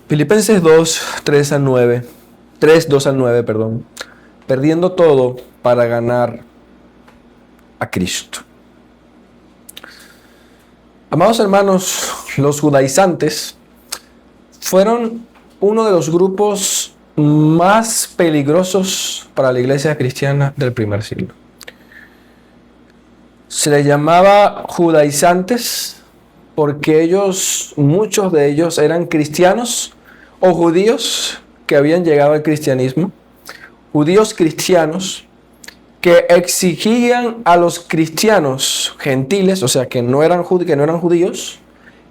Filipenses 2, 3 al 9. 3, 2 al 9, perdón. Perdiendo todo para ganar a Cristo. Amados hermanos, los judaizantes fueron uno de los grupos más peligrosos para la iglesia cristiana del primer siglo. Se les llamaba judaizantes porque muchos de ellos eran cristianos o judíos que habían llegado al cristianismo, judíos cristianos que exigían a los cristianos gentiles, o sea, que no eran judíos,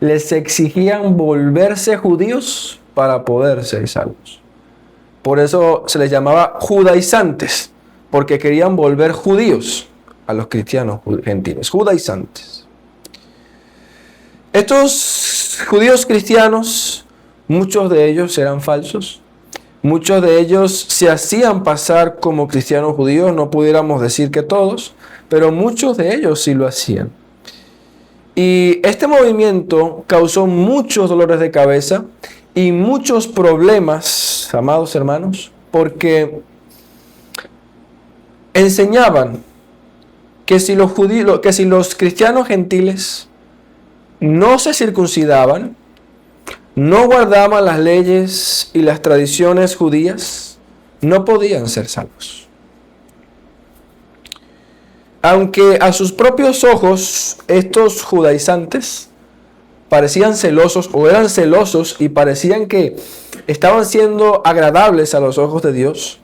les exigían volverse judíos para poder ser salvos. Por eso se les llamaba judaizantes, porque querían volver judíos a los cristianos gentiles, judaizantes. Estos judíos cristianos, muchos de ellos eran falsos. Muchos de ellos se hacían pasar como cristianos judíos, no pudiéramos decir que todos, pero muchos de ellos sí lo hacían. Y este movimiento causó muchos dolores de cabeza y muchos problemas, amados hermanos, porque enseñaban que si los cristianos gentiles no se circuncidaban, no guardaban las leyes y las tradiciones judías, no podían ser salvos. Aunque a sus propios ojos estos judaizantes parecían celosos o eran celosos y parecían que estaban siendo agradables a los ojos de Dios,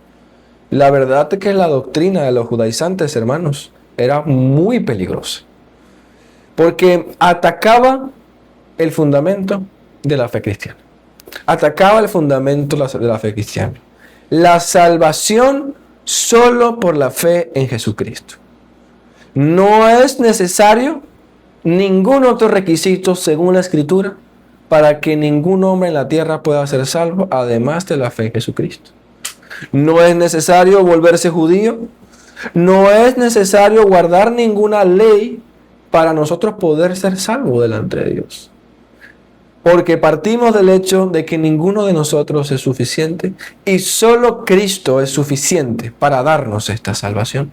la verdad es que la doctrina de los judaizantes, hermanos, era muy peligrosa, porque atacaba el fundamento de la fe cristiana. Atacaba el fundamento de la fe cristiana. La salvación solo por la fe en Jesucristo. No es necesario ningún otro requisito según la Escritura para que ningún hombre en la tierra pueda ser salvo, además de la fe en Jesucristo. No es necesario volverse judío. No es necesario guardar ninguna ley para nosotros poder ser salvos delante de Dios. Porque partimos del hecho de que ninguno de nosotros es suficiente y solo Cristo es suficiente para darnos esta salvación.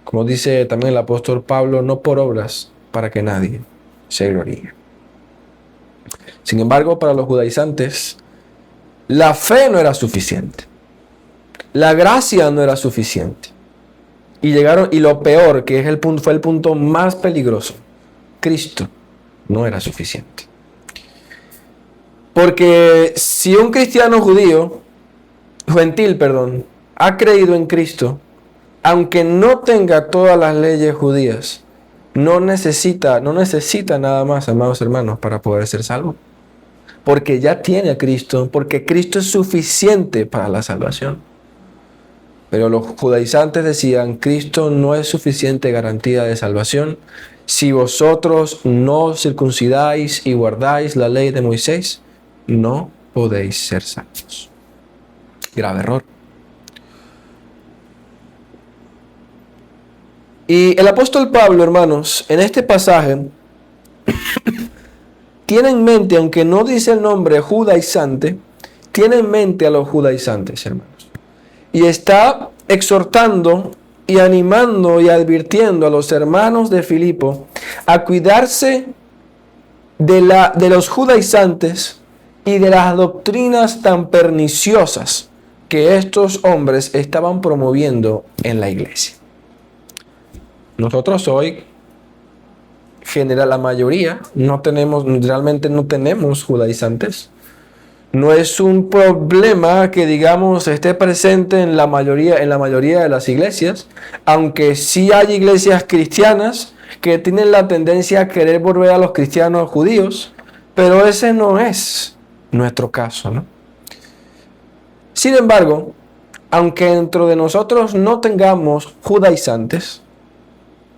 Como dice también el apóstol Pablo, no por obras para que nadie se gloríe. Sin embargo, para los judaizantes, la fe no era suficiente. La gracia no era suficiente. Y lo peor, que es fue el punto más peligroso, Cristo no era suficiente. Porque si un cristiano gentil, ha creído en Cristo, aunque no tenga todas las leyes judías, no necesita nada más, amados hermanos, para poder ser salvo. Porque ya tiene a Cristo, porque Cristo es suficiente para la salvación. Pero los judaizantes decían, Cristo no es suficiente garantía de salvación si vosotros no circuncidáis y guardáis la ley de Moisés. No podéis ser salvos. Grave error. Y el apóstol Pablo, hermanos, en este pasaje, tiene en mente, aunque no dice el nombre judaizante, tiene en mente a los judaizantes, hermanos. Y está exhortando y animando y advirtiendo a los hermanos de Filipo a cuidarse de los judaizantes y de las doctrinas tan perniciosas que estos hombres estaban promoviendo en la iglesia. Nosotros hoy, la mayoría, realmente no tenemos judaizantes. No es un problema que, digamos, esté presente en la mayoría de las iglesias, aunque sí hay iglesias cristianas que tienen la tendencia a querer volver a los cristianos judíos, pero ese no es nuestro caso, ¿no? Sin embargo, aunque dentro de nosotros no tengamos judaizantes,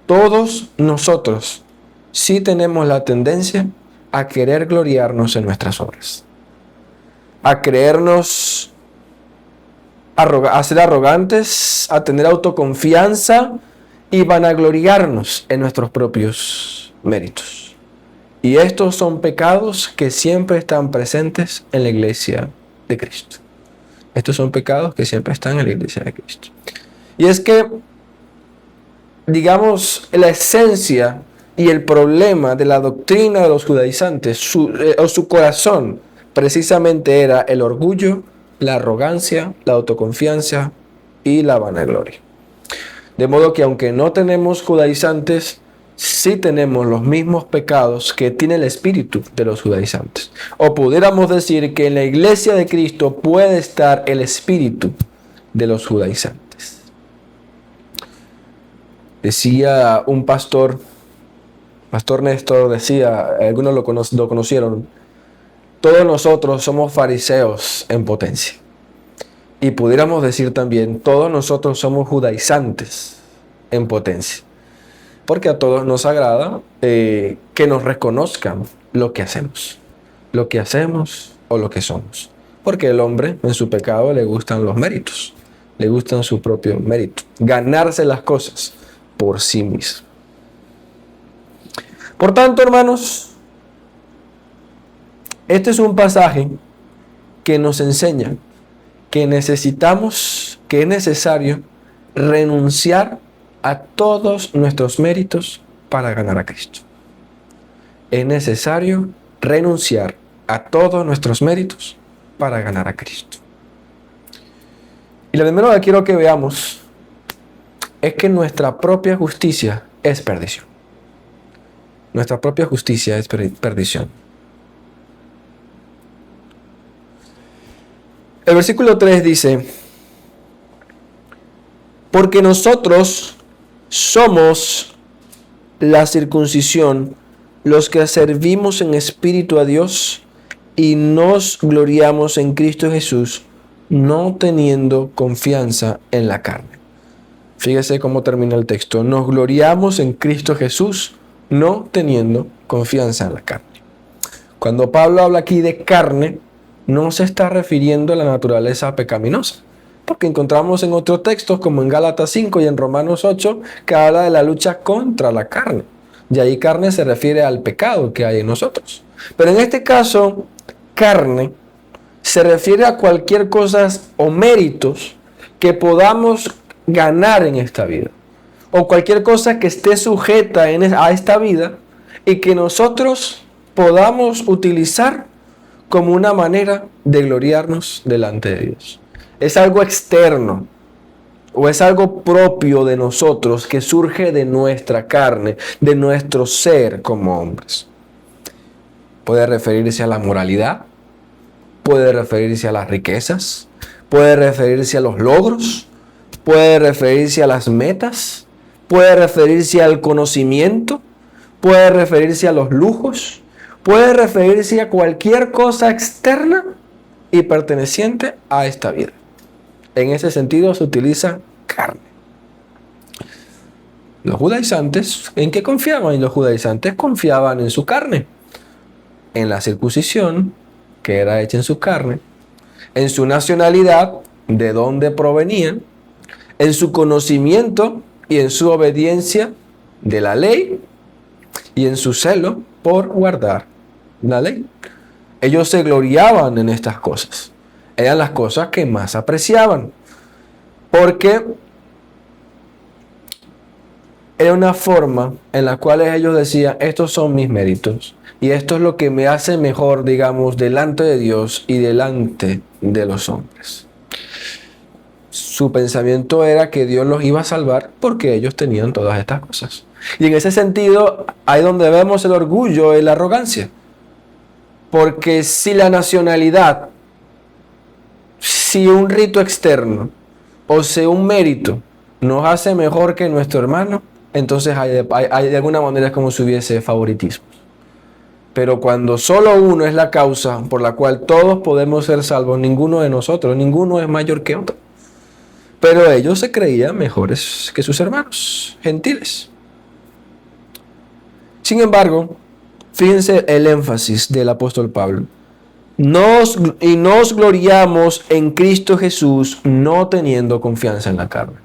todos nosotros sí tenemos la tendencia a querer gloriarnos en nuestras obras, a creernos, a ser arrogantes, a tener autoconfianza y vanagloriarnos en nuestros propios méritos. Y estos son pecados que siempre están presentes en la iglesia de Cristo. Estos son pecados que siempre están en la iglesia de Cristo. Y es que, digamos, la esencia y el problema de la doctrina de los judaizantes, su corazón, precisamente era el orgullo, la arrogancia, la autoconfianza y la vanagloria. De modo que aunque no tenemos judaizantes, sí tenemos los mismos pecados que tiene el espíritu de los judaizantes. O pudiéramos decir que en la iglesia de Cristo puede estar el espíritu de los judaizantes. Decía un pastor Néstor, decía, algunos lo conocieron, todos nosotros somos fariseos en potencia. Y pudiéramos decir también, todos nosotros somos judaizantes en potencia. Porque a todos nos agrada que nos reconozcan lo que hacemos o lo que somos. Porque el hombre en su pecado le gustan los méritos, le gustan su propio mérito, ganarse las cosas por sí mismo. Por tanto, hermanos, este es un pasaje que nos enseña que es necesario renunciar a todos nuestros méritos para ganar a Cristo. Es necesario renunciar a todos nuestros méritos para ganar a Cristo. Y lo primero que quiero que veamos es que nuestra propia justicia es perdición. Nuestra propia justicia es perdición. El versículo 3 dice: porque nosotros somos la circuncisión, los que servimos en espíritu a Dios y nos gloriamos en Cristo Jesús, no teniendo confianza en la carne. Fíjese cómo termina el texto. Nos gloriamos en Cristo Jesús, no teniendo confianza en la carne. Cuando Pablo habla aquí de carne, no se está refiriendo a la naturaleza pecaminosa, porque encontramos en otros textos, como en Gálatas 5 y en Romanos 8, que habla de la lucha contra la carne. Y ahí carne se refiere al pecado que hay en nosotros. Pero en este caso, carne se refiere a cualquier cosa o méritos que podamos ganar en esta vida, o cualquier cosa que esté sujeta a esta vida y que nosotros podamos utilizar como una manera de gloriarnos delante de Dios. Es algo externo o es algo propio de nosotros que surge de nuestra carne, de nuestro ser como hombres. Puede referirse a la moralidad, puede referirse a las riquezas, puede referirse a los logros, puede referirse a las metas, puede referirse al conocimiento, puede referirse a los lujos, puede referirse a cualquier cosa externa y perteneciente a esta vida. En ese sentido se utiliza carne. Los judaizantes, ¿en qué confiaban? Y los judaizantes confiaban en su carne, en la circuncisión, que era hecha en su carne, en su nacionalidad, de dónde provenían, en su conocimiento y en su obediencia de la ley y en su celo por guardar la ley. Ellos se gloriaban en estas cosas. Eran las cosas que más apreciaban, porque era una forma en la cual ellos decían: estos son mis méritos y esto es lo que me hace mejor, digamos, delante de Dios y delante de los hombres. Su pensamiento era que Dios los iba a salvar porque ellos tenían todas estas cosas. Y en ese sentido, ahí donde vemos el orgullo y la arrogancia. Porque si la nacionalidad, si un rito externo o si un mérito nos hace mejor que nuestro hermano, entonces hay de alguna manera es como si hubiese favoritismo. Pero cuando solo uno es la causa por la cual todos podemos ser salvos, ninguno de nosotros, ninguno es mayor que otro. Pero ellos se creían mejores que sus hermanos gentiles. Sin embargo, fíjense el énfasis del apóstol Pablo. Nos gloriamos en Cristo Jesús, no teniendo confianza en la carne.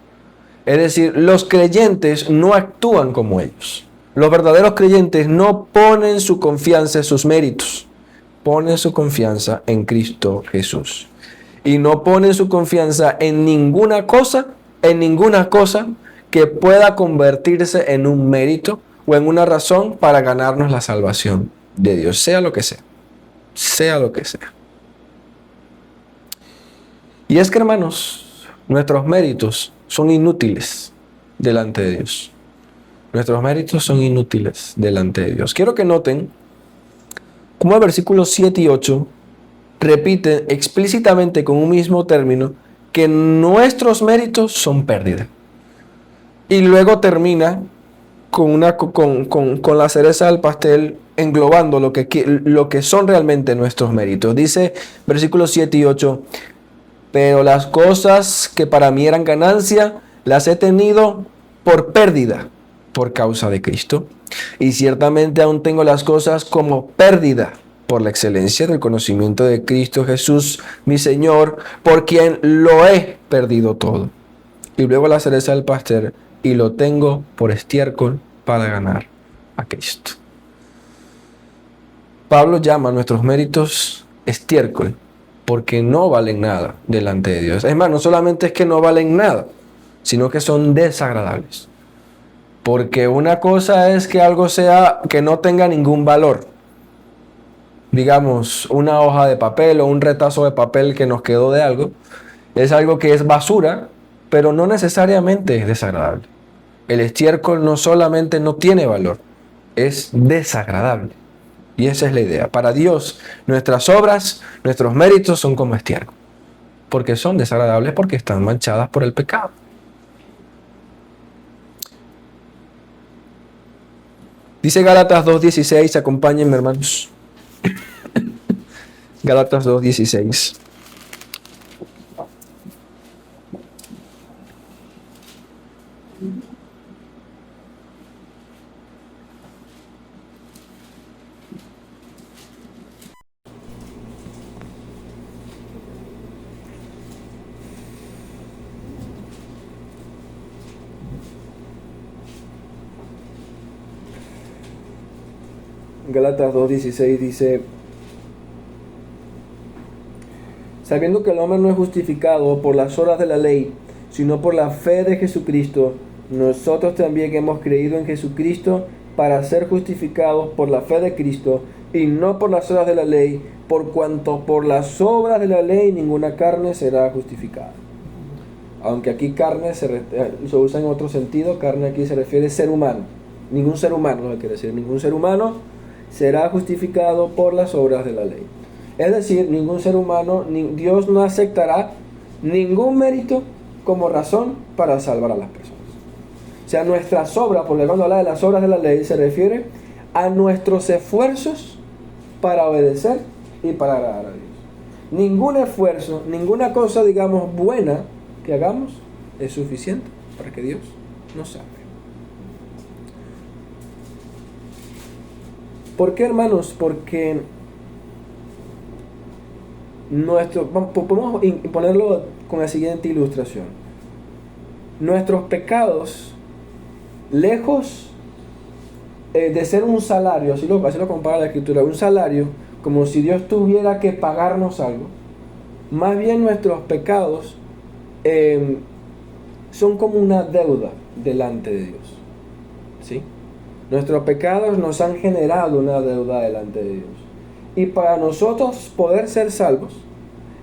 Es decir, los creyentes no actúan como ellos. Los verdaderos creyentes no ponen su confianza en sus méritos, ponen su confianza en Cristo Jesús. Y no ponen su confianza en ninguna cosa que pueda convertirse en un mérito o en una razón para ganarnos la salvación de Dios, sea lo que sea, sea lo que sea. Y es que, hermanos, nuestros méritos son inútiles delante de Dios. Nuestros méritos son inútiles delante de Dios. Quiero que noten cómo el versículo 7 y 8 repiten explícitamente con un mismo término que nuestros méritos son pérdida. Y luego termina con la cereza del pastel, englobando lo que son realmente nuestros méritos. Dice versículos 7 y 8, pero las cosas que para mí eran ganancia, las he tenido por pérdida por causa de Cristo. Y ciertamente aún tengo las cosas como pérdida por la excelencia del conocimiento de Cristo Jesús, mi Señor, por quien lo he perdido todo. Y luego la cereza del pastel, y lo tengo por estiércol para ganar a Cristo. Pablo llama a nuestros méritos estiércol porque no valen nada delante de Dios. Es más, no solamente es que no valen nada, sino que son desagradables. Porque una cosa es que algo sea que no tenga ningún valor. Digamos, una hoja de papel o un retazo de papel que nos quedó de algo. Es algo que es basura, pero no necesariamente es desagradable. El estiércol no solamente no tiene valor, es desagradable. Y esa es la idea. Para Dios, nuestras obras, nuestros méritos son como estiércol. Porque son desagradables, porque están manchadas por el pecado. Dice Gálatas 2:16, acompáñenme, hermanos. Gálatas 2:16. Gálatas 2:16 dice, sabiendo que el hombre no es justificado por las obras de la ley, sino por la fe de Jesucristo, nosotros también hemos creído en Jesucristo para ser justificados por la fe de Cristo y no por las obras de la ley, por cuanto por las obras de la ley ninguna carne será justificada. Aunque aquí carne se usa en otro sentido, carne aquí se refiere a ser humano. Ningún ser humano, no quiere decir, ningún ser humano será justificado por las obras de la ley. Es decir, ningún ser humano, Dios no aceptará ningún mérito como razón para salvar a las personas. O sea, nuestras obras, porque cuando habla de las obras de la ley, se refiere a nuestros esfuerzos para obedecer y para agradar a Dios. Ningún esfuerzo, ninguna cosa, digamos, buena que hagamos es suficiente para que Dios nos salve. ¿Por qué, hermanos? Porque podemos ponerlo con la siguiente ilustración. Nuestros pecados, lejos de ser un salario, así lo compara la Escritura, un salario, como si Dios tuviera que pagarnos algo, más bien nuestros pecados son como una deuda delante de Dios. ¿Sí? Nuestros pecados nos han generado una deuda delante de Dios. Y para nosotros poder ser salvos,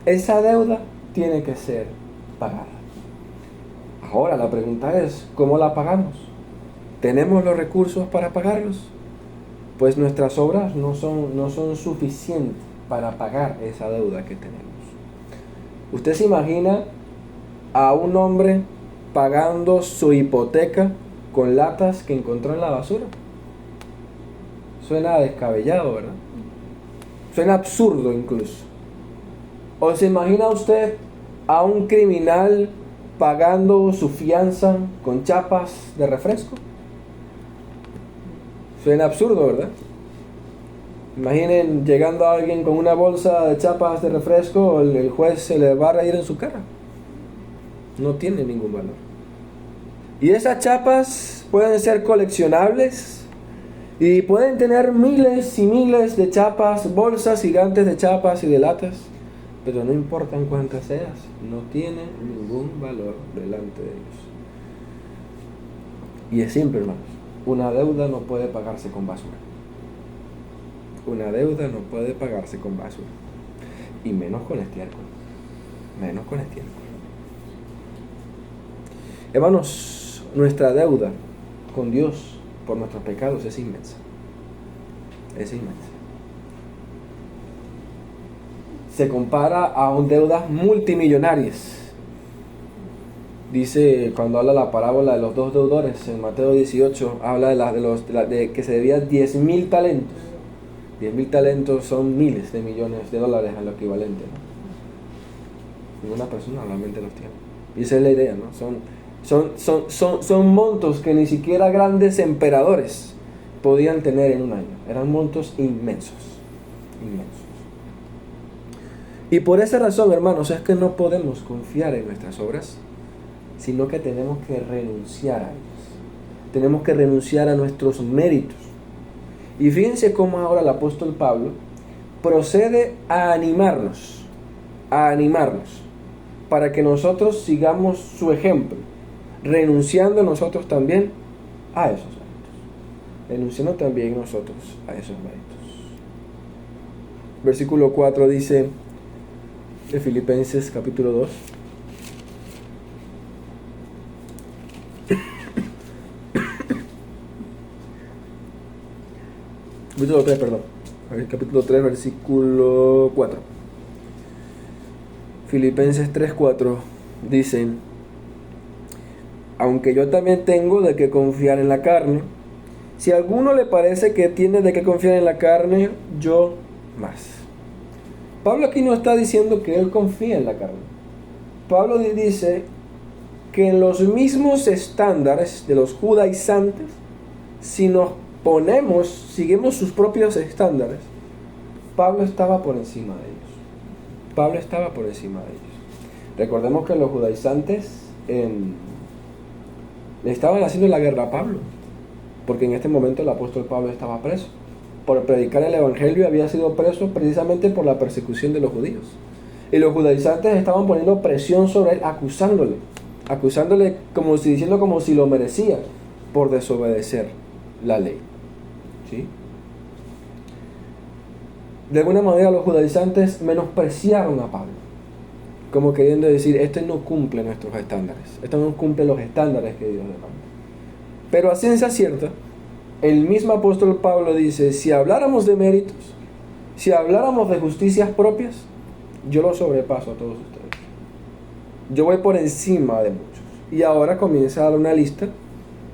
esa deuda tiene que ser pagada. Ahora la pregunta es, ¿cómo la pagamos? ¿Tenemos los recursos para pagarlos? Pues nuestras obras no son suficientes para pagar esa deuda que tenemos. ¿Usted se imagina a un hombre pagando su hipoteca con latas que encontró en la basura? Suena descabellado, ¿verdad? Suena absurdo incluso. ¿O se imagina usted a un criminal pagando su fianza con chapas de refresco? Suena absurdo, ¿verdad? Imaginen llegando a alguien con una bolsa de chapas de refresco, el juez se le va a reír en su cara. No tiene ningún valor. Y esas chapas pueden ser coleccionables, Y pueden tener miles y miles de chapas, bolsas gigantes de chapas y de latas, pero no importan cuántas seas, no tienen ningún valor delante de ellos. Y es simple, hermanos. Una deuda no puede pagarse con basura. Una deuda no puede pagarse con basura. Y menos con estiércol. Menos con estiércol. Hermanos, nuestra deuda con Dios por nuestros pecados es inmensa. Es inmensa. Se compara a deudas multimillonarias. Dice, cuando habla la parábola de los dos deudores, en Mateo 18, habla de que se debía 10.000 talentos. 10.000 talentos son miles de millones de dólares a lo equivalente, ¿no? Ninguna persona realmente los tiene. Y esa es la idea, ¿no? Son montos que ni siquiera grandes emperadores podían tener en un año. Eran montos inmensos. Inmensos. Y por esa razón, hermanos, es que no podemos confiar en nuestras obras, sino que tenemos que renunciar a ellas. Tenemos que renunciar a nuestros méritos. Y fíjense cómo ahora el apóstol Pablo procede a animarnos, para que nosotros sigamos su ejemplo, renunciando nosotros también a esos méritos. Renunciando también nosotros a esos méritos. Versículo 4 dice de Filipenses capítulo 2. Capítulo 3, perdón. Capítulo 3, versículo 4. Filipenses 3:4 dicen: aunque yo también tengo de qué confiar en la carne, si a alguno le parece que tiene de qué confiar en la carne, yo más. Pablo aquí no está diciendo que él confía en la carne. Pablo dice que en los mismos estándares de los judaizantes, si nos seguimos sus propios estándares, Pablo estaba por encima de ellos. Pablo estaba por encima de ellos. Recordemos que los judaizantes le estaban haciendo la guerra a Pablo, porque en este momento el apóstol Pablo estaba preso. Por predicar el evangelio había sido preso precisamente por la persecución de los judíos. Y los judaizantes estaban poniendo presión sobre él, acusándole diciendo como si lo merecía por desobedecer la ley. ¿Sí? De alguna manera los judaizantes menospreciaron a Pablo, como queriendo decir, este no cumple nuestros estándares, esto no cumple los estándares que Dios demanda. Pero a ciencia cierta, el mismo apóstol Pablo dice, si habláramos de méritos, si habláramos de justicias propias, yo los sobrepaso a todos ustedes. Yo voy por encima de muchos. Y ahora comienza a dar una lista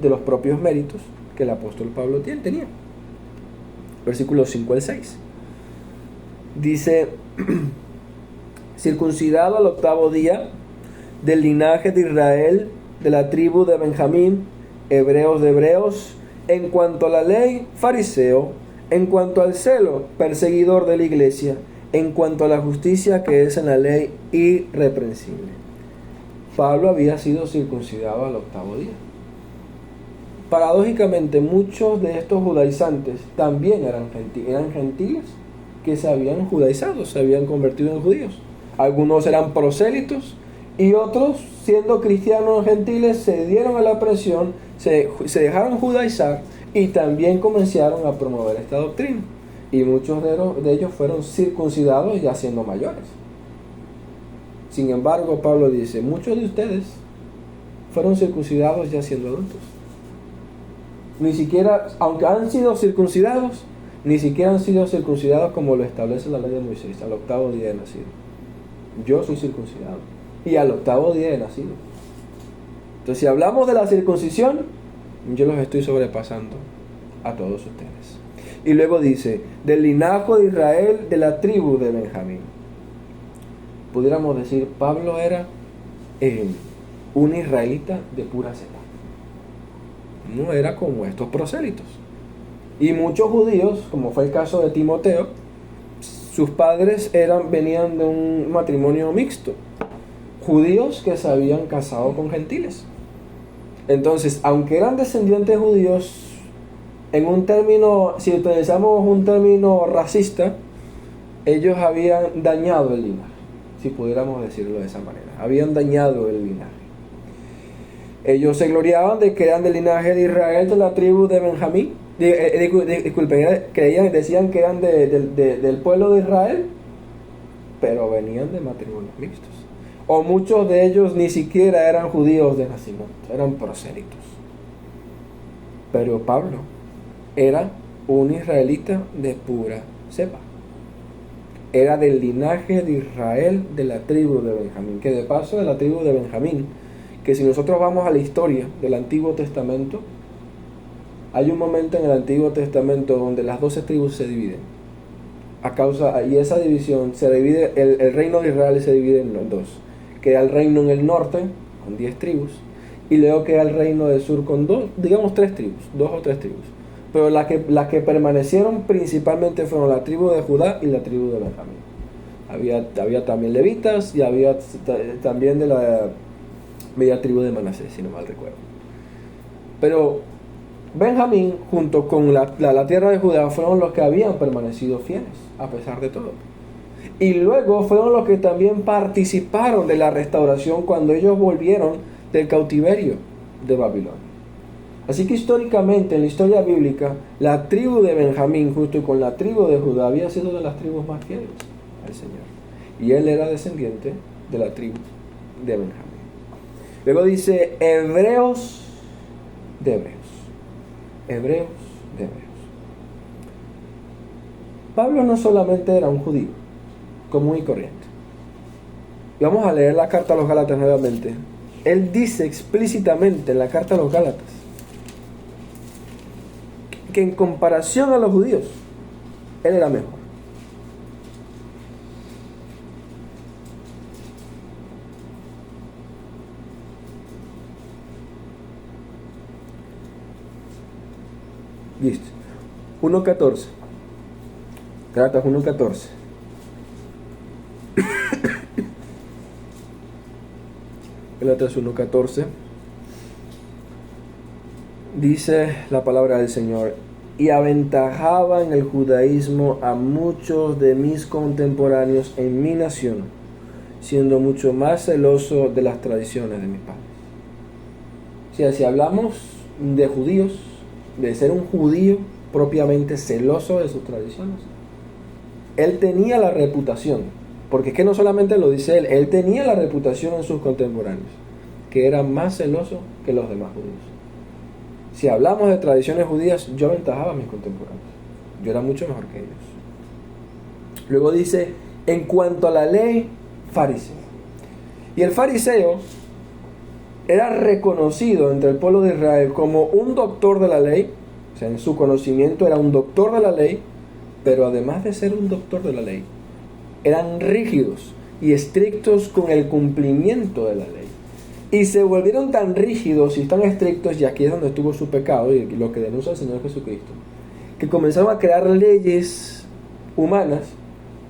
de los propios méritos que el apóstol Pablo tenía. Versículos 5 al 6. Dice, circuncidado al 8º día, del linaje de Israel, de la tribu de Benjamín, hebreos de hebreos, en cuanto a la ley, fariseo, en cuanto al celo, perseguidor de la iglesia, en cuanto a la justicia que es en la ley, irreprensible. Pablo había sido circuncidado al 8º día. Paradójicamente, muchos de estos judaizantes también eran gentiles que se habían judaizado, se habían convertido en judíos. Algunos eran prosélitos y otros, siendo cristianos gentiles, se dieron a la presión, se dejaron judaizar y también comenzaron a promover esta doctrina. Y muchos de ellos fueron circuncidados ya siendo mayores. Sin embargo, Pablo dice, muchos de ustedes fueron circuncidados ya siendo adultos. Ni siquiera, aunque han sido circuncidados, ni siquiera han sido circuncidados como lo establece la ley de Moisés, al 8º día de nacido. Yo soy circuncidado y al 8º día de nacido. Entonces, si hablamos de la circuncisión, yo los estoy sobrepasando a todos ustedes. Y luego dice, del linaje de Israel, de la tribu de Benjamín. Pudiéramos decir, Pablo era un israelita de pura cepa. No era como estos prosélitos. Y muchos judíos, como fue el caso de Timoteo, sus padres venían de un matrimonio mixto. Judíos que se habían casado con gentiles. Entonces, aunque eran descendientes judíos, En un término, si utilizamos un término racista, ellos habían dañado el linaje, si pudiéramos decirlo de esa manera. Habían dañado el linaje. Ellos se gloriaban de que eran del linaje de Israel, de la tribu de Benjamín. Disculpen, decían que eran del pueblo de Israel, pero venían de matrimonios mixtos. O muchos de ellos ni siquiera eran judíos de nacimiento, eran prosélitos. Pero Pablo era un israelita de pura cepa. Era del linaje de Israel, de la tribu de Benjamín. Que de paso, de la tribu de Benjamín, que si nosotros vamos a la historia del Antiguo Testamento, hay un momento en el Antiguo Testamento donde las 12 tribus se dividen. Y esa división se divide, el reino de Israel se divide en dos. Queda el reino en el norte, con 10 tribus, y luego queda el reino del sur con 2 o 3 tribus. Pero las que permanecieron principalmente fueron la tribu de Judá y la tribu de Benjamín. Había también levitas y había también de la media tribu de Manasés, si no mal recuerdo. Pero Benjamín, junto con la tierra de Judá, fueron los que habían permanecido fieles, a pesar de todo. Y luego fueron los que también participaron de la restauración cuando ellos volvieron del cautiverio de Babilonia. Así que históricamente, en la historia bíblica, la tribu de Benjamín, junto con la tribu de Judá, había sido de las tribus más fieles al Señor. Y él era descendiente de la tribu de Benjamín. Luego dice, hebreos de hebreos. Hebreos de hebreos. Pablo no solamente era un judío común y corriente. Y vamos a leer la carta a los Gálatas nuevamente. Él dice explícitamente en la carta a los Gálatas que en comparación a los judíos, él era mejor. Listo. 1.14. Gálatas 1.14. Gálatas 1.14. Dice la palabra del Señor: y aventajaba en el judaísmo a muchos de mis contemporáneos en mi nación, siendo mucho más celoso de las tradiciones de mis padres. O sea, si hablamos de judíos, de ser un judío propiamente celoso de sus tradiciones, él tenía la reputación, porque es que no solamente lo dice él tenía la reputación en sus contemporáneos, que era más celoso que los demás judíos. Si hablamos de tradiciones judías, yo aventajaba a mis contemporáneos, yo era mucho mejor que ellos. Luego dice, en cuanto a la ley, fariseo. Y el fariseo era reconocido entre el pueblo de Israel como un doctor de la ley, o sea, en su conocimiento era un doctor de la ley, pero además de ser un doctor de la ley, eran rígidos y estrictos con el cumplimiento de la ley. Y se volvieron tan rígidos y tan estrictos, y aquí es donde estuvo su pecado y lo que denuncia el Señor Jesucristo, que comenzaron a crear leyes humanas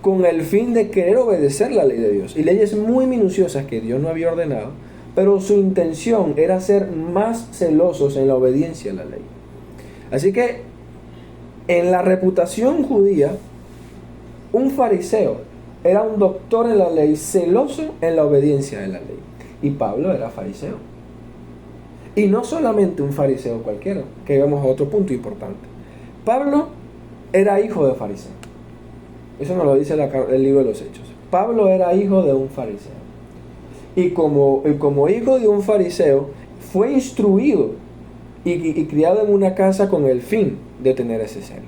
con el fin de querer obedecer la ley de Dios. Y leyes muy minuciosas que Dios no había ordenado, pero su intención era ser más celosos en la obediencia a la ley. Así que en la reputación judía, un fariseo era un doctor en la ley, celoso en la obediencia de la ley. Y Pablo era fariseo. Y no solamente un fariseo cualquiera, que vamos a otro punto importante. Pablo era hijo de fariseo. Eso nos lo dice el libro de los Hechos. Pablo era hijo de un fariseo. Y como hijo de un fariseo, fue instruido y criado en una casa con el fin de tener ese celo.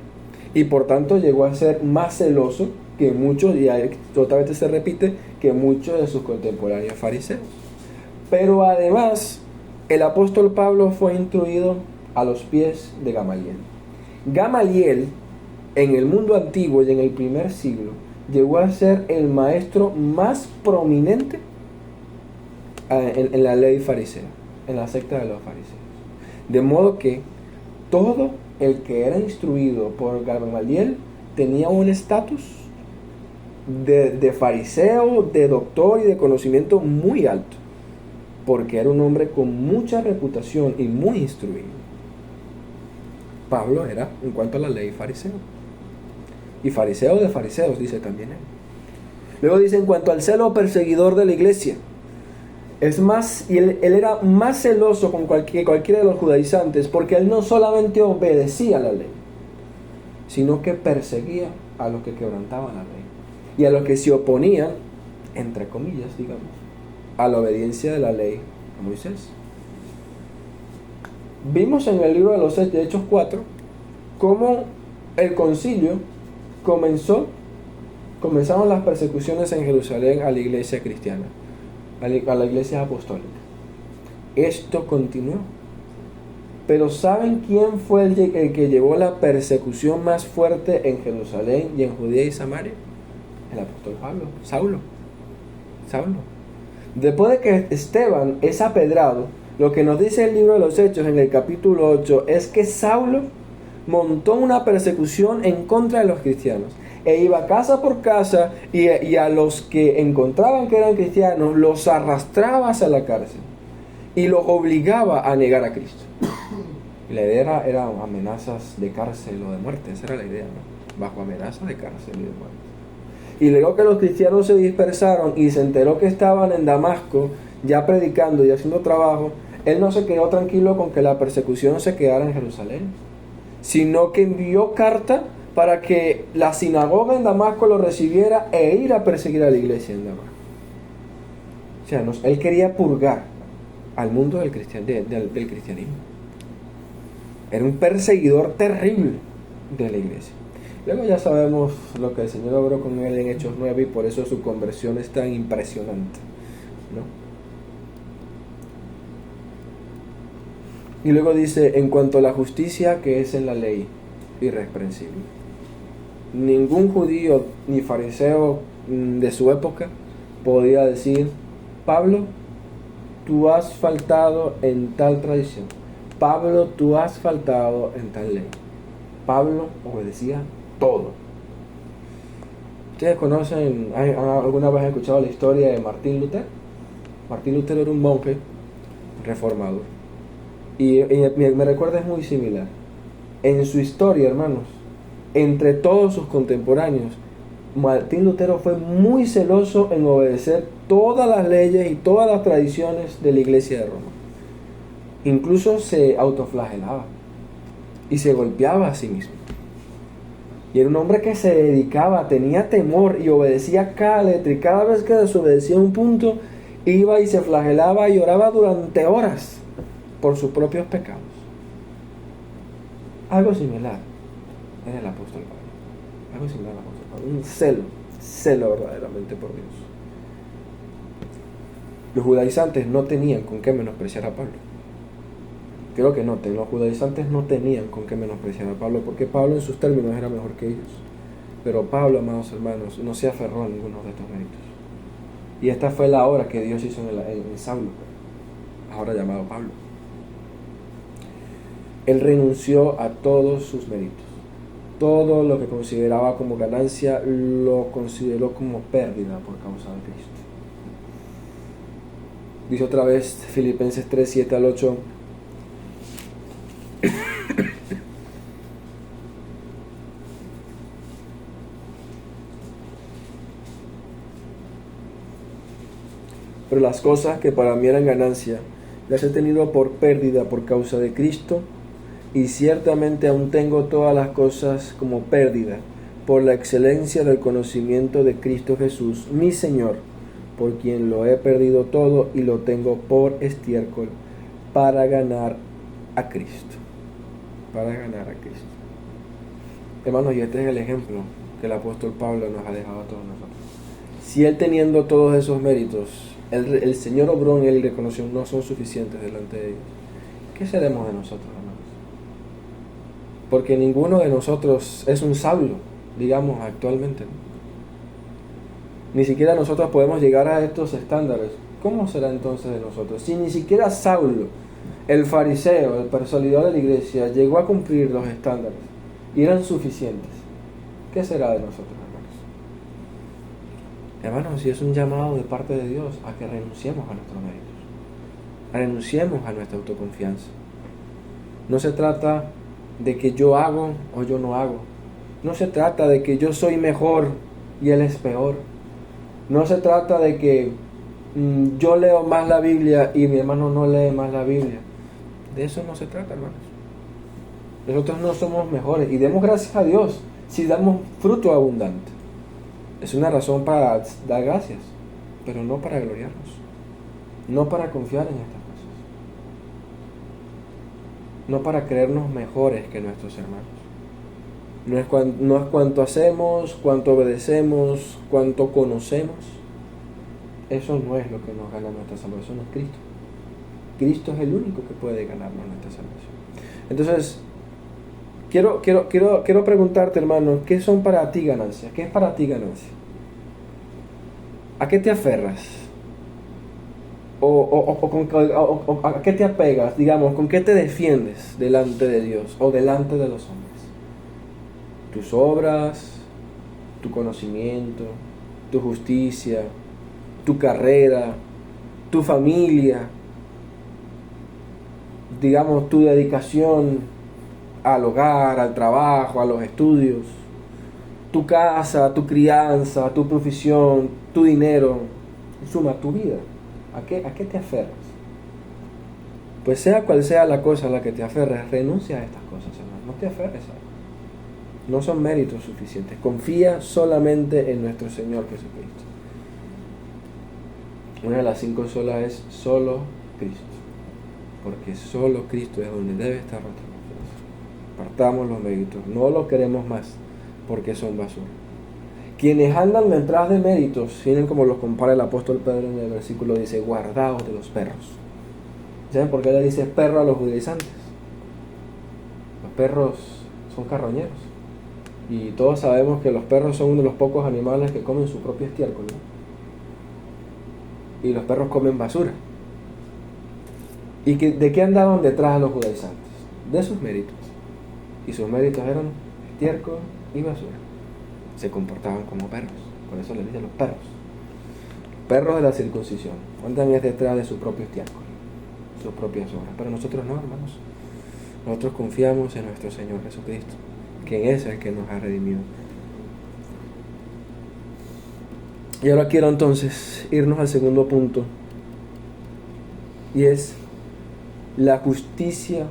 Y por tanto llegó a ser más celoso que muchos, y totalmente se repite, que muchos de sus contemporáneos fariseos. Pero además, el apóstol Pablo fue instruido a los pies de Gamaliel. Gamaliel, en el mundo antiguo y en el primer siglo, llegó a ser el maestro más prominente en la ley farisea, en la secta de los fariseos. De modo que todo el que era instruido por Gamaliel tenía un estatus de fariseo, de doctor y de conocimiento muy alto, porque era un hombre con mucha reputación y muy instruido. Pablo era, en cuanto a la ley, fariseo. Y fariseo de fariseos, dice también él. Luego dice, en cuanto al celo perseguidor de la iglesia. Es más, y él era más celoso con cualquiera de los judaizantes, porque él no solamente obedecía la ley, sino que perseguía a los que quebrantaban la ley. Y a los que se oponían, entre comillas, digamos, a la obediencia de la ley a Moisés. Vimos en el libro de los Hechos 4 cómo el concilio comenzaron las persecuciones en Jerusalén a la iglesia cristiana, a la iglesia apostólica. Esto continuó. Pero ¿saben quién fue el que llevó la persecución más fuerte en Jerusalén y en Judea y Samaria? El apóstol Pablo, Saulo. Después de que Esteban es apedrado, lo que nos dice el libro de los Hechos en el capítulo 8 es que Saulo montó una persecución en contra de los cristianos e iba casa por casa y a los que encontraban que eran cristianos los arrastraba hacia la cárcel y los obligaba a negar a Cristo. Y la idea era amenazas de cárcel o de muerte. Esa era la idea, ¿no? Bajo amenaza de cárcel y de muerte. Y luego que los cristianos se dispersaron y se enteró que estaban en Damasco ya predicando y haciendo trabajo, él no se quedó tranquilo con que la persecución se quedara en Jerusalén, sino que envió carta para que la sinagoga en Damasco lo recibiera e ir a perseguir a la iglesia en Damasco. O sea, él quería purgar al mundo del cristianismo. Era un perseguidor terrible de la iglesia. Luego ya sabemos lo que el Señor obró con él en Hechos 9 y por eso su conversión es tan impresionante, ¿no? Y luego dice, en cuanto a la justicia que es en la ley, irreprensible. Ningún judío ni fariseo de su época podía decir, Pablo, tú has faltado en tal tradición. Pablo, tú has faltado en tal ley. Pablo obedecía todo. ¿Ustedes conocen, alguna vez han escuchado la historia de Martín Lutero? Martín Lutero era un monje reformador. Y me recuerda, es muy similar. En su historia, hermanos, entre todos sus contemporáneos, Martín Lutero fue muy celoso en obedecer todas las leyes y todas las tradiciones de la iglesia de Roma. Incluso se autoflagelaba y se golpeaba a sí mismo. Y era un hombre que se dedicaba, tenía temor y obedecía cada letra, y cada vez que desobedecía un punto, iba y se flagelaba y oraba durante horas por sus propios pecados. Algo similar era el apóstol Pablo. Algo similar al apóstol Pablo. Un celo verdaderamente por Dios. Los judaizantes no tenían con qué menospreciar a Pablo. Creo que noten, los judaizantes no tenían con qué menospreciar a Pablo, porque Pablo en sus términos era mejor que ellos. Pero Pablo, amados hermanos, no se aferró a ninguno de estos méritos. Y esta fue la obra que Dios hizo en Saulo, ahora llamado Pablo. Él renunció a todos sus méritos. Todo lo que consideraba como ganancia lo consideró como pérdida por causa de Cristo. Dice otra vez Filipenses 3, 7 al 8. Pero las cosas que para mí eran ganancia, las he tenido por pérdida por causa de Cristo, y ciertamente aún tengo todas las cosas como pérdida, por la excelencia del conocimiento de Cristo Jesús, mi Señor, por quien lo he perdido todo y lo tengo por estiércol, para ganar a Cristo. Para ganar a Cristo. Hermanos, y este es el ejemplo que el apóstol Pablo nos ha dejado a todos nosotros. Si él, teniendo todos esos méritos, el Señor obró en él y reconoció, no son suficientes delante de ellos, ¿qué seremos de nosotros, hermanos? Porque ninguno de nosotros es un Saulo, digamos, actualmente. Ni siquiera nosotros podemos llegar a estos estándares. ¿Cómo será entonces de nosotros? Si ni siquiera Saulo, el fariseo, el perseguidor de la iglesia, llegó a cumplir los estándares y eran suficientes, ¿qué será de nosotros, hermanos? Hermanos, si es un llamado de parte de Dios a que renunciemos a nuestros méritos, renunciemos a nuestra autoconfianza. No se trata de que yo hago o yo no hago. No se trata de que yo soy mejor y él es peor. No se trata de que yo leo más la Biblia y mi hermano no lee más la Biblia. De eso no se trata, hermanos. Nosotros no somos mejores y demos gracias a Dios si damos fruto abundante. Es una razón para dar gracias, pero no para gloriarnos, no para confiar en estas cosas, no para creernos mejores que nuestros hermanos. No es cuánto hacemos, cuánto obedecemos, cuánto conocemos. Eso no es lo que nos gana nuestra salvación, es Cristo. Cristo es el único que puede ganarnos nuestra salvación. Entonces, quiero preguntarte, hermano, ¿qué son para ti ganancias? ¿Qué es para ti ganancia? ¿A qué te aferras? ¿O a qué te apegas? Digamos, ¿con qué te defiendes delante de Dios o delante de los hombres? Tus obras, tu conocimiento, tu justicia, tu carrera, tu familia, digamos, tu dedicación al hogar, al trabajo, a los estudios, tu casa, tu crianza, tu profesión, tu dinero, en suma, tu vida. ¿A qué te aferras? Pues sea cual sea la cosa a la que te aferres, renuncia a estas cosas, hermano. No te aferres a ellas. No son méritos suficientes. Confía solamente en nuestro Señor Jesucristo. Una de las 5 solas es solo Cristo. Porque solo Cristo es donde debe estar nuestra confianza. Partamos los méritos. No lo queremos más porque son basura. Quienes andan detrás de méritos, miren como los compara el apóstol Pedro en el versículo, dice, guardaos de los perros. ¿Saben por qué le dice perro a los judaizantes? Los perros son carroñeros. Y todos sabemos que los perros son uno de los pocos animales que comen su propio estiércol, ¿no? Y los perros comen basura. ¿Y de qué andaban detrás los judaizantes? De sus méritos. Y sus méritos eran estiércol y basura. Se comportaban como perros. Por eso les dicen los perros. Perros de la circuncisión. Andan detrás de su propio estiércol, sus propias obras. Pero nosotros no, hermanos. Nosotros confiamos en nuestro Señor Jesucristo, quien es el que nos ha redimido. Y ahora quiero entonces irnos al segundo punto, y es la justicia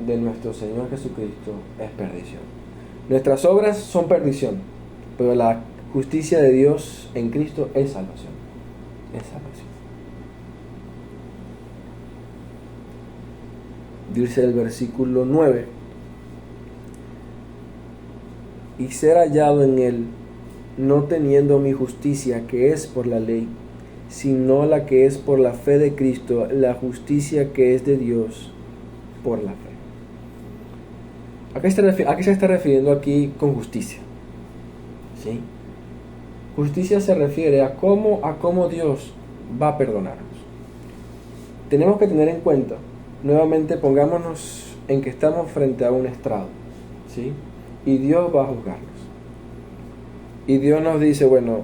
de nuestro Señor Jesucristo es perdición. Nuestras obras son perdición, pero la justicia de Dios en Cristo es salvación. Es salvación. Dice el versículo 9: y ser hallado en él, no teniendo mi justicia que es por la ley, sino la que es por la fe de Cristo, la justicia que es de Dios por la fe. ¿A qué se está refiriendo aquí con justicia? ¿Sí? Justicia se refiere a cómo Dios va a perdonarnos. Tenemos que tener en cuenta, nuevamente pongámonos en que estamos frente a un estrado, ¿sí? Y Dios va a juzgarnos. Y Dios nos dice, bueno,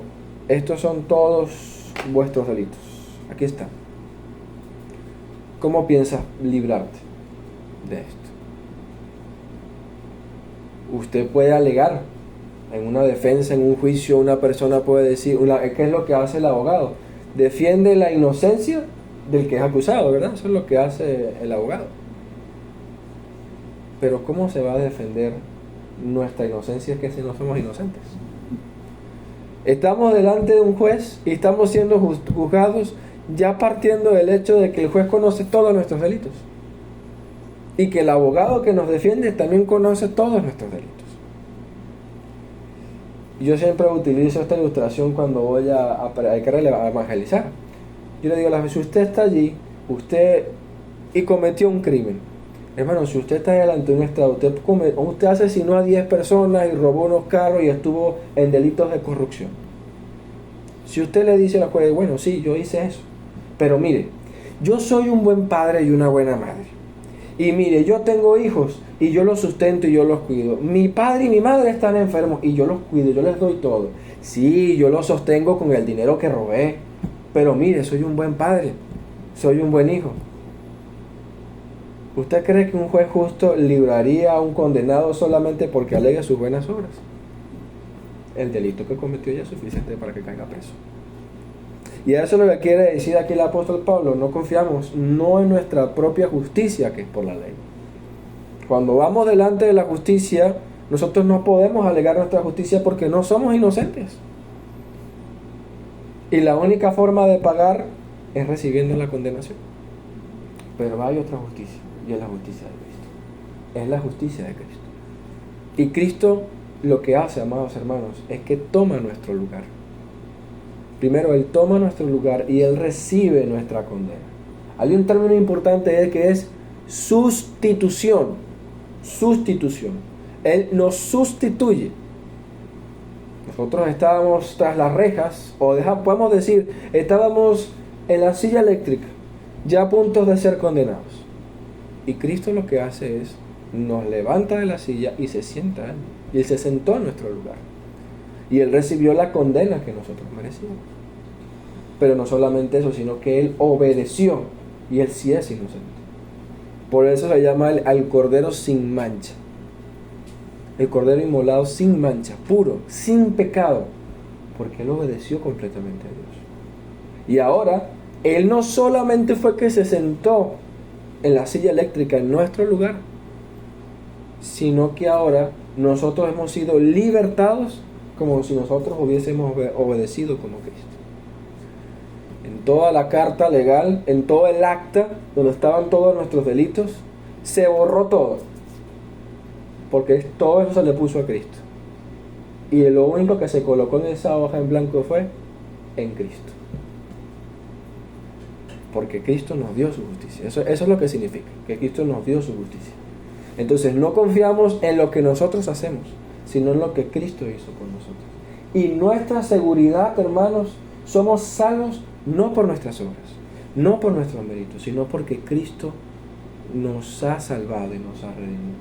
estos son todos vuestros delitos. Aquí están. ¿Cómo piensas librarte de esto? Usted puede alegar en una defensa, en un juicio, una persona puede decir, ¿qué es lo que hace el abogado? Defiende la inocencia del que es acusado, ¿verdad? Eso es lo que hace el abogado. Pero ¿cómo se va a defender nuestra inocencia que si no somos inocentes? Estamos delante de un juez y estamos siendo juzgados ya partiendo del hecho de que el juez conoce todos nuestros delitos y que el abogado que nos defiende también conoce todos nuestros delitos. Yo siempre utilizo esta ilustración cuando voy a evangelizar. Yo le digo a la vez, si usted está allí, y cometió un crimen, hermano, si usted está delante de un estrado, usted asesinó a 10 personas y robó unos carros y estuvo en delitos de corrupción. Si usted le dice a la juez, bueno, sí, yo hice eso, pero mire, yo soy un buen padre y una buena madre. Y mire, yo tengo hijos y yo los sustento y yo los cuido. Mi padre y mi madre están enfermos y yo los cuido, yo les doy todo. Sí, yo los sostengo con el dinero que robé, pero mire, soy un buen padre, soy un buen hijo. ¿Usted cree que un juez justo libraría a un condenado solamente porque alegue sus buenas obras? El delito que cometió ya es suficiente para que caiga preso. Y eso es lo que quiere decir aquí el apóstol Pablo. No confiamos no en nuestra propia justicia, que es por la ley. Cuando vamos delante de la justicia, nosotros no podemos alegar nuestra justicia porque no somos inocentes. Y la única forma de pagar es recibiendo la condenación. Pero hay otra justicia, y es la justicia de Cristo. Es la justicia de Cristo. Y Cristo lo que hace, amados hermanos, es que toma nuestro lugar. Primero, Él toma nuestro lugar y Él recibe nuestra condena. Hay un término importante que es sustitución. Sustitución. Él nos sustituye. Nosotros estábamos tras las rejas, o podemos decir, estábamos en la silla eléctrica, ya a punto de ser condenados. Y Cristo lo que hace es, nos levanta de la silla y se sienta Él. Y Él se sentó en nuestro lugar. Y Él recibió la condena que nosotros merecíamos. Pero no solamente eso, sino que Él obedeció. Y Él sí es inocente. Por eso se llama al Cordero sin mancha. El Cordero inmolado sin mancha, puro, sin pecado. Porque Él obedeció completamente a Dios. Y ahora, Él no solamente fue que se sentó en la silla eléctrica en nuestro lugar, sino que ahora nosotros hemos sido libertados como si nosotros hubiésemos obedecido como Cristo. En toda la carta legal, en todo el acta donde estaban todos nuestros delitos, se borró todo, porque todo eso se le puso a Cristo. Y lo único que se colocó en esa hoja en blanco fue en Cristo, porque Cristo nos dio su justicia. Eso es lo que significa, que Cristo nos dio su justicia. Entonces no confiamos en lo que nosotros hacemos, sino en lo que Cristo hizo por nosotros. Y nuestra seguridad, hermanos, somos salvos no por nuestras obras, no por nuestros méritos, sino porque Cristo nos ha salvado y nos ha redimido.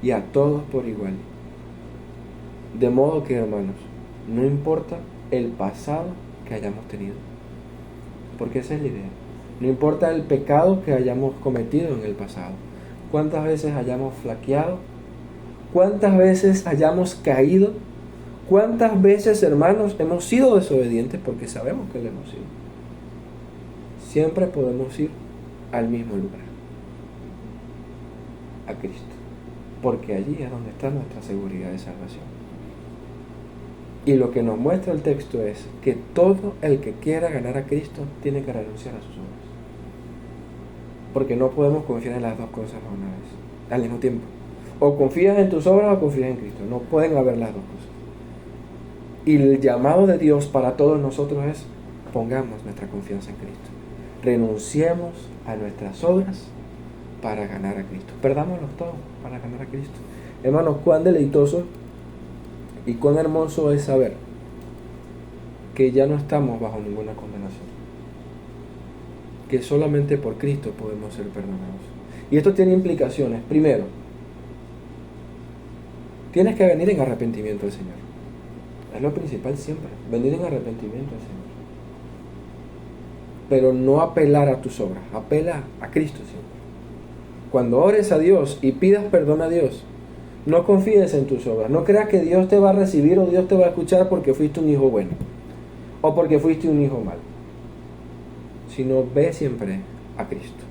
Y a todos por igual. De modo que, hermanos, no importa el pasado que hayamos tenido, porque esa es la idea. No importa el pecado que hayamos cometido en el pasado, cuántas veces hayamos flaqueado, cuántas veces hayamos caído, cuántas veces, hermanos, hemos sido desobedientes, porque sabemos que lo hemos sido. Siempre podemos ir al mismo lugar, a Cristo, porque allí es donde está nuestra seguridad de salvación. Y lo que nos muestra el texto es que todo el que quiera ganar a Cristo tiene que renunciar a sus obras, porque no podemos confiar en las dos cosas a una vez, al mismo tiempo. O confías en tus obras o confías en Cristo. No pueden haber las dos cosas. Y el llamado de Dios para todos nosotros es: pongamos nuestra confianza en Cristo. Renunciemos a nuestras obras para ganar a Cristo. Perdámoslos todo para ganar a Cristo. Hermanos, cuán deleitoso y cuán hermoso es saber que ya no estamos bajo ninguna condenación, que solamente por Cristo podemos ser perdonados. Y esto tiene implicaciones. Primero, tienes que venir en arrepentimiento al Señor. Es lo principal siempre, venir en arrepentimiento al Señor. Pero no apelar a tus obras, apela a Cristo siempre. Cuando ores a Dios y pidas perdón a Dios, no confíes en tus obras. No creas que Dios te va a recibir o Dios te va a escuchar porque fuiste un hijo bueno o porque fuiste un hijo malo, sino ve siempre a Cristo.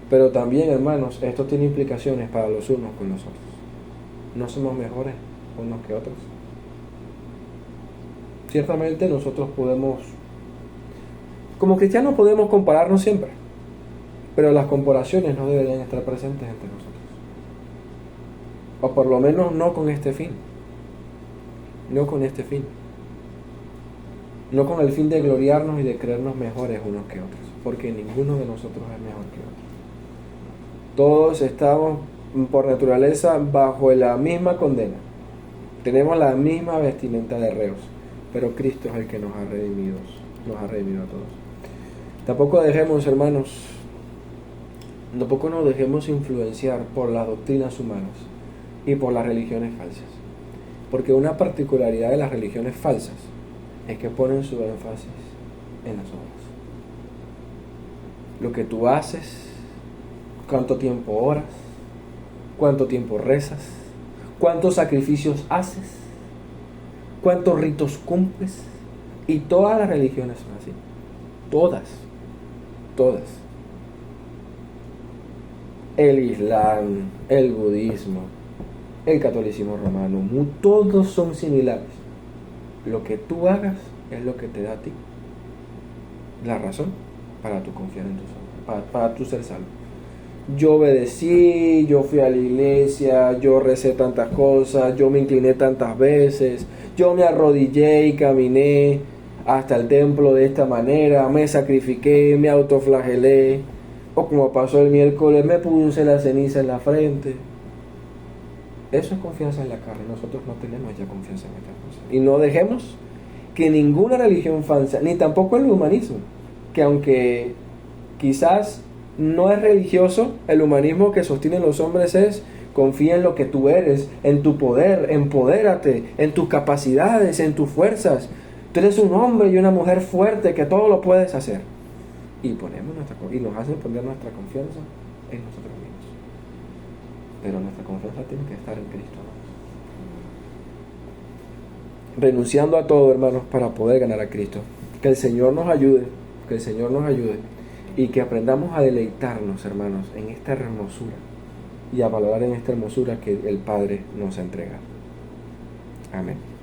Pero también, hermanos, esto tiene implicaciones para los unos con los otros. No somos mejores unos que otros. Ciertamente nosotros podemos, como cristianos podemos compararnos siempre, pero las comparaciones no deberían estar presentes entre nosotros, o por lo menos no con este fin, no con este fin, no con el fin de gloriarnos y de creernos mejores unos que otros, porque ninguno de nosotros es mejor que otro. Todos estamos por naturaleza bajo la misma condena, tenemos la misma vestimenta de reos, pero Cristo es el que nos ha redimido a todos. Tampoco dejemos, hermanos, tampoco nos dejemos influenciar por las doctrinas humanas y por las religiones falsas, porque una particularidad de las religiones falsas es que ponen su énfasis en las obras. Lo que tú haces ¿Cuánto tiempo oras? ¿Cuánto tiempo rezas? ¿Cuántos sacrificios haces? ¿Cuántos ritos cumples? Y todas las religiones son así. Todas. Todas. El Islam, el budismo, el catolicismo romano, todos son similares. Lo que tú hagas es lo que te da a ti la razón para tu confiar en Dios, para tu ser salvo. Yo obedecí, yo fui a la iglesia, yo recé tantas cosas, yo me incliné tantas veces, yo me arrodillé y caminé hasta el templo de esta manera, me sacrifiqué, me autoflagelé, o como pasó el miércoles, me puse la ceniza en la frente. Eso es confianza en la carne. Nosotros no tenemos ya confianza en estas cosas. Y no dejemos que ninguna religión falsa, ni tampoco el humanismo, que aunque quizás no es religioso, el humanismo que sostienen los hombres es: confía en lo que tú eres, en tu poder, empodérate, en tus capacidades, en tus fuerzas. Tú eres un hombre y una mujer fuerte que todo lo puedes hacer. Y nos hacen poner nuestra confianza en nosotros mismos. Pero nuestra confianza tiene que estar en Cristo, ¿no? Renunciando a todo, hermanos, para poder ganar a Cristo. Que el Señor nos ayude, que el Señor nos ayude, y que aprendamos a deleitarnos, hermanos, en esta hermosura y a valorar en esta hermosura que el Padre nos ha entregado. Amén.